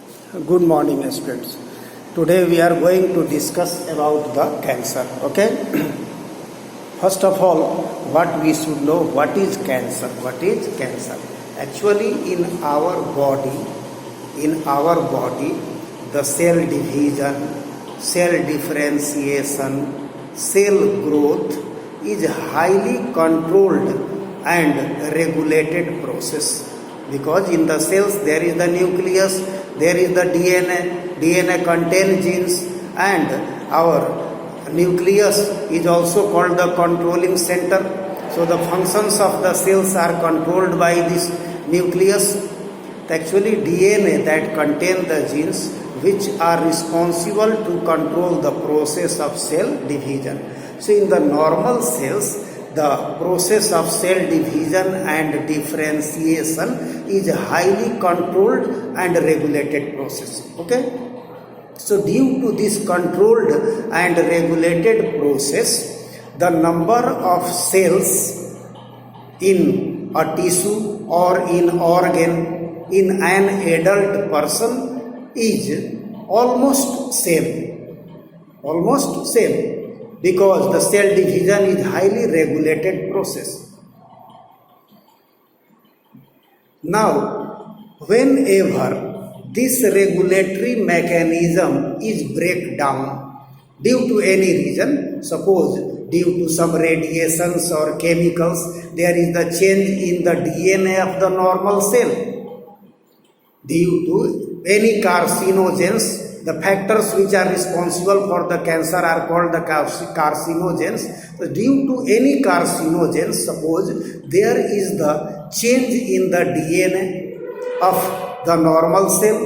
Good morning, students. Today we are going to discuss about the cancer. Okay. First of all, what we should know, what is cancer? What is cancer? Actually, in our body, the cell division, cell differentiation, cell growth is highly controlled and regulated process, because in the cells there is the nucleus, there is the DNA contains genes, and our nucleus is also called the controlling center. So the functions of the cells are controlled by this nucleus. Actually, DNA that contain the genes which are responsible to control the process of cell division. So in the normal cells, the process of cell division and differentiation is highly controlled and regulated process. Okay. So due to this controlled and regulated process, the number of cells in a tissue or in organ in an adult person is almost same, because the cell division is highly regulated process. Now, whenever this regulatory mechanism is break down due to any reason, suppose due to some radiations or chemicals, there is the change in the DNA of the normal cell. Due to any carcinogens, the factors which are responsible for the cancer are called the carcinogens. So due to any carcinogens, suppose there is the change in the DNA of the normal cell.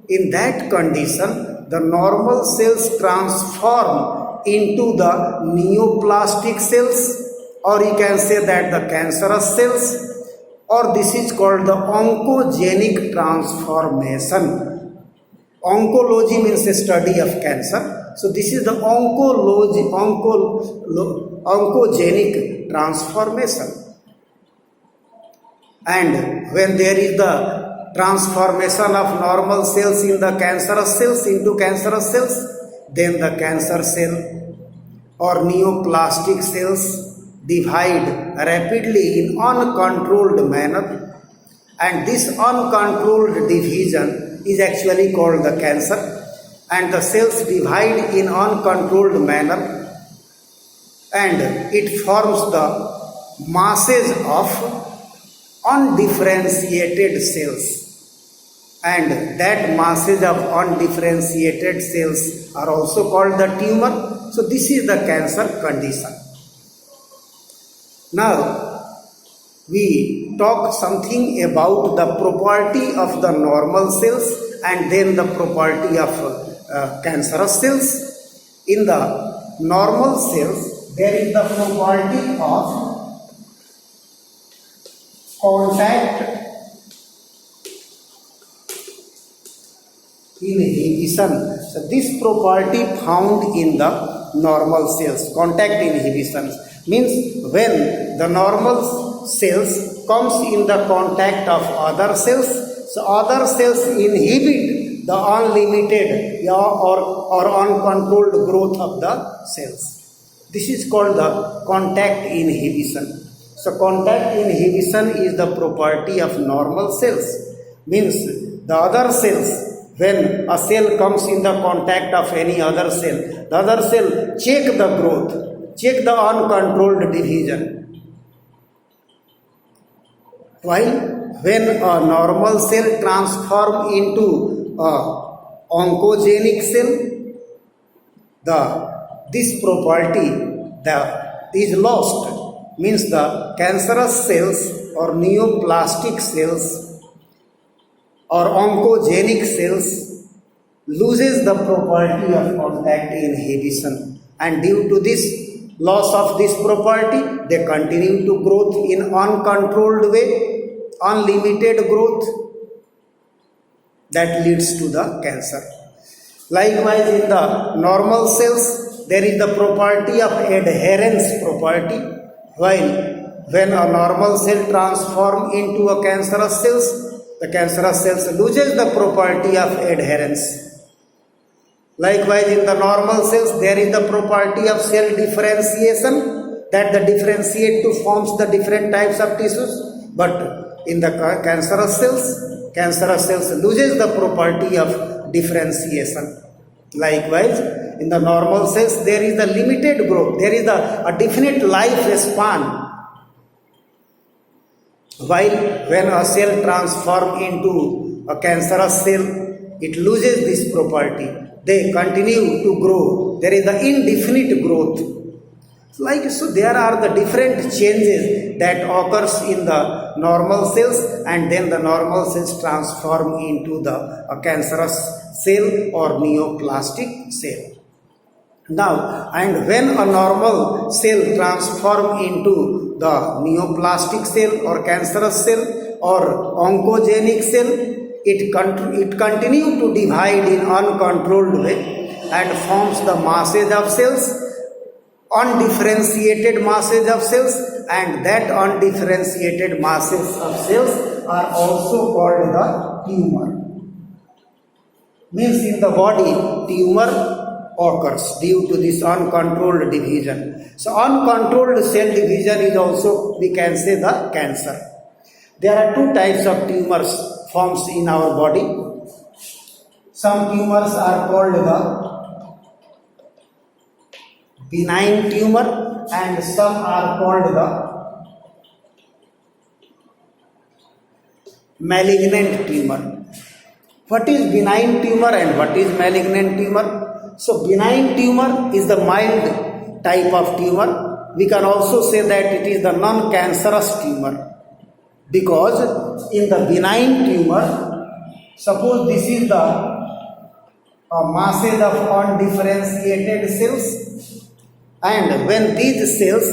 In that condition, the normal cells transform into the neoplastic cells, or you can say that the cancerous cells, or this is called the oncogenic transformation. Oncology means a study of cancer. So this is the oncogenic transformation. And when there is the transformation of normal cells in the cancerous cells into cancerous cells, then the cancer cell or neoplastic cells divide rapidly in uncontrolled manner, and this uncontrolled division is actually called the cancer, and the cells divide in uncontrolled manner and it forms the masses of undifferentiated cells, and that masses of undifferentiated cells are also called the tumor. So this is the cancer condition. Now we talk something about the property of the normal cells and then the property of cancerous cells. In the normal cells, there is the property of contact inhibition. So this property found in the normal cells, contact inhibition, means when the normal cells comes in the contact of other cells, so other cells inhibit the unlimited or uncontrolled growth of the cells. This is called the contact inhibition. So contact inhibition is the property of normal cells, means the other cells, when a cell comes in the contact of any other cell, the other cell check the growth, check the uncontrolled division. While when a normal cell transforms into a oncogenic cell, this property is lost, means the cancerous cells or neoplastic cells or oncogenic cells loses the property of contact inhibition, and due to this loss of this property, they continue to growth in uncontrolled way, unlimited growth, that leads to the cancer. Likewise, in the normal cells, there is the property of adherence property, while when a normal cell transforms into a cancerous cells, the cancerous cells loses the property of adherence. Likewise, in the normal cells, there is the property of cell differentiation, that the differentiate to forms the different types of tissues. But in the cancerous cells loses the property of differentiation. Likewise, in the normal cells, there is a limited growth, there is a definite life span. While when a cell transforms into a cancerous cell, it loses this property. They continue to grow. There is the indefinite growth. So there are the different changes that occurs in the normal cells, and then the normal cells transform into the cancerous cell or neoplastic cell. Now, and when a normal cell transform into the neoplastic cell or cancerous cell or oncogenic cell, it continues to divide in uncontrolled way and forms the masses of cells, undifferentiated masses of cells, and that undifferentiated masses of cells are also called the tumor. Means in the body, tumor occurs due to this uncontrolled division. So uncontrolled cell division is also, we can say, the cancer. There are two types of tumors forms in our body. Some tumors are called the benign tumor and some are called the malignant tumor. What is benign tumor and what is malignant tumor? So benign tumor is the mild type of tumor. We can also say that it is the non-cancerous tumor, because in the benign tumor, suppose this is the masses of undifferentiated cells, and when these cells,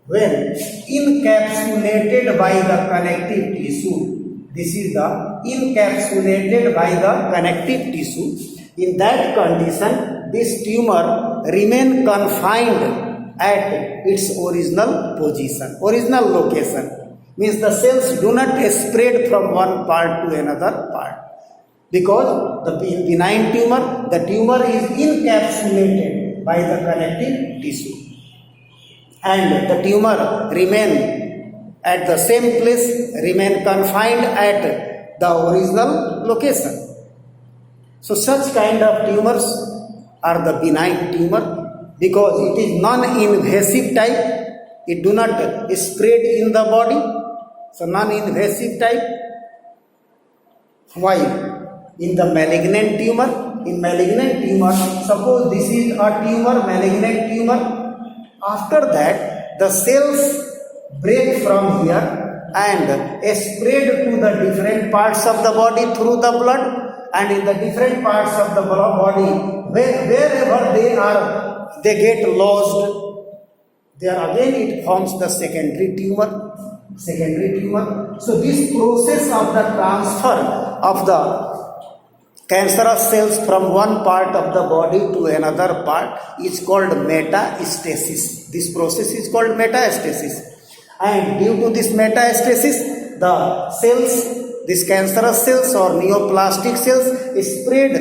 when encapsulated by the connective tissue, this is the encapsulated by the connective tissue, in that condition, this tumor remain confined at its original position, original location. Means the cells do not spread from one part to another part. Because the benign tumor, the tumor is encapsulated by the connective tissue. And the tumor remain at the same place, remain confined at the original location. So such kind of tumors are the benign tumor, because it is non-invasive type. It do not spread in the body. So non-invasive type. While in the malignant tumor, suppose this is a tumor, malignant tumor. After that, the cells break from here and spread to the different parts of the body through the blood. And in the different parts of the body, wherever they get lost, there again it forms the secondary tumor. So this process of the transfer of the cancerous cells from one part of the body to another part is called metastasis. This process is called metastasis. And due to this metastasis, the cells, these cancerous cells or neoplastic cells, spread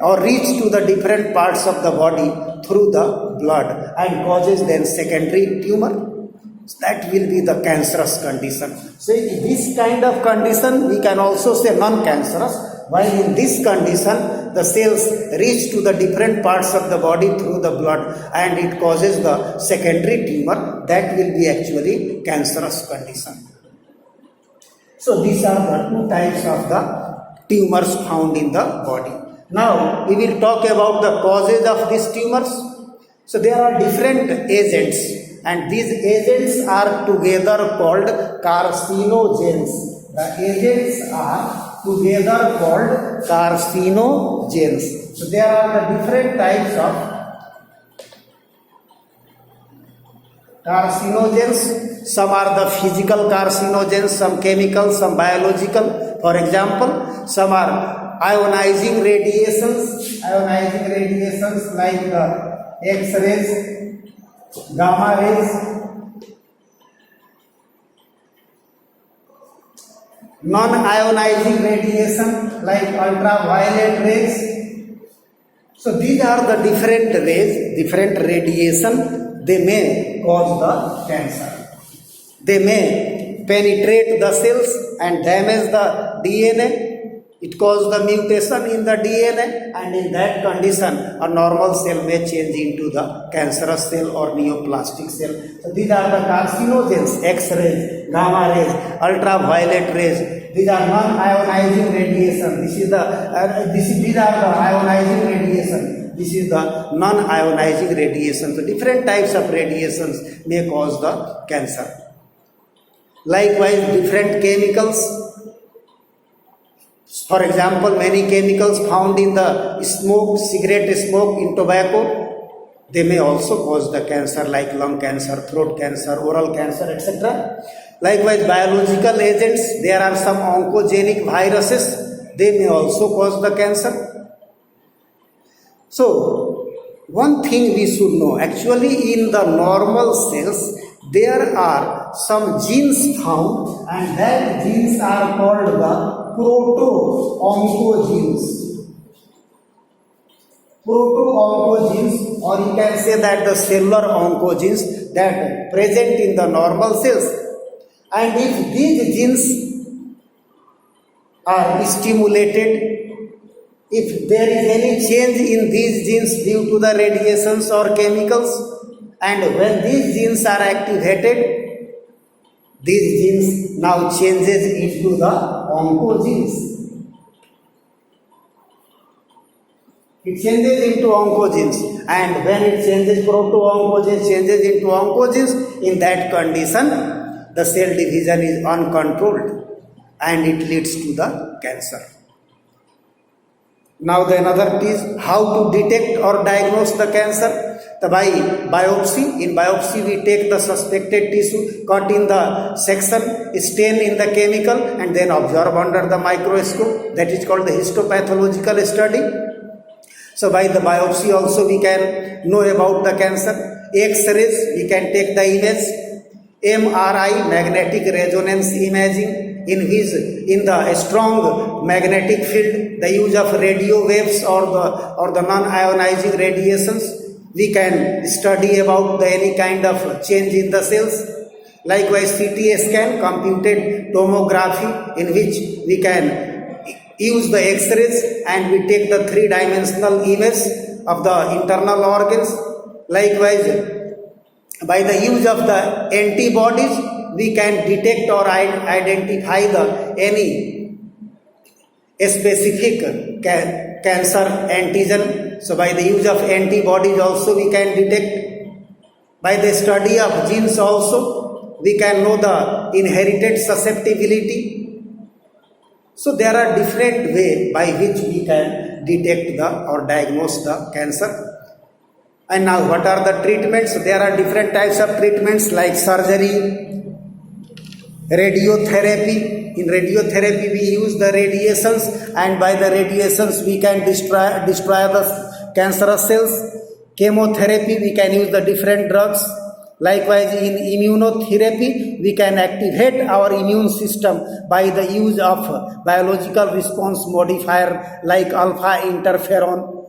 or reach to the different parts of the body through the blood and causes then secondary tumor. That will be the cancerous condition. So in this kind of condition, we can also say non-cancerous. While in this condition, the cells reach to the different parts of the body through the blood and it causes the secondary tumor. That will be actually cancerous condition. So these are the two types of the tumors found in the body. Now we will talk about the causes of these tumors. So there are different agents, and these agents are together called carcinogens. The agents are together called carcinogens. So there are the different types of carcinogens. Some are the physical carcinogens, some chemical, some biological. For example, some are ionizing radiations like the X-rays, gamma rays. non-ionizing radiation like ultraviolet rays. So these are the different rays, different radiation, they may cause the cancer. They may penetrate the cells and damage the DNA. It causes the mutation in the DNA, and in that condition a normal cell may change into the cancerous cell or neoplastic cell. So these are the carcinogens, X-rays, gamma rays, ultraviolet rays. These are non-ionizing radiation. These are the ionizing radiation. This is the non-ionizing radiation. So different types of radiations may cause the cancer. Likewise, different chemicals. For example, many chemicals found in the smoke, cigarette smoke, in tobacco, they may also cause the cancer like lung cancer, throat cancer, oral cancer, etc. Likewise, biological agents, there are some oncogenic viruses, they may also cause the cancer. So, one thing we should know, actually in the normal cells, there are some genes found, and that genes are called the proto-oncogenes. Proto-oncogenes, or you can say that the cellular oncogenes that present in the normal cells. And if these genes are stimulated, if there is any change in these genes due to the radiations or chemicals, and when these genes are activated, these genes now changes into the oncogenes. It changes into oncogenes, and when it changes, proto-oncogenes changes into oncogenes, in that condition the cell division is uncontrolled and it leads to the cancer. Now the another is how to detect or diagnose the cancer. By biopsy. In biopsy we take the suspected tissue, cut in the section, stain in the chemical, and then observe under the microscope. That is called the histopathological study. So by the biopsy also we can know about the cancer. X-rays, we can take the image. MRI, magnetic resonance imaging, in the strong magnetic field, the use of radio waves or the non-ionizing radiations, we can study about any kind of change in the cells. Likewise, CT scan, computed tomography, in which we can use the X-rays and we take the three-dimensional image of the internal organs. Likewise, by the use of the antibodies, we can detect or identify any specific cancer antigen. So by the use of antibodies also we can detect. By the study of genes also we can know the inherited susceptibility. So there are different ways by which we can detect or diagnose the cancer. And now what are the treatments? There are different types of treatments like surgery, radiotherapy. In radiotherapy we use the radiations, and by the radiations we can destroy the cancerous cells. Chemotherapy, we can use the different drugs. Likewise, in immunotherapy, we can activate our immune system by the use of biological response modifier like alpha interferon.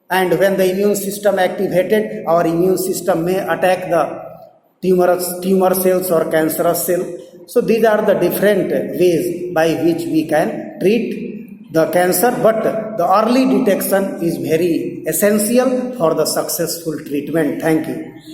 And when the immune system activated, our immune system may attack the tumor cells or cancerous cell. So these are the different ways by which we can treat the cancer, but the early detection is very essential for the successful treatment. Thank you.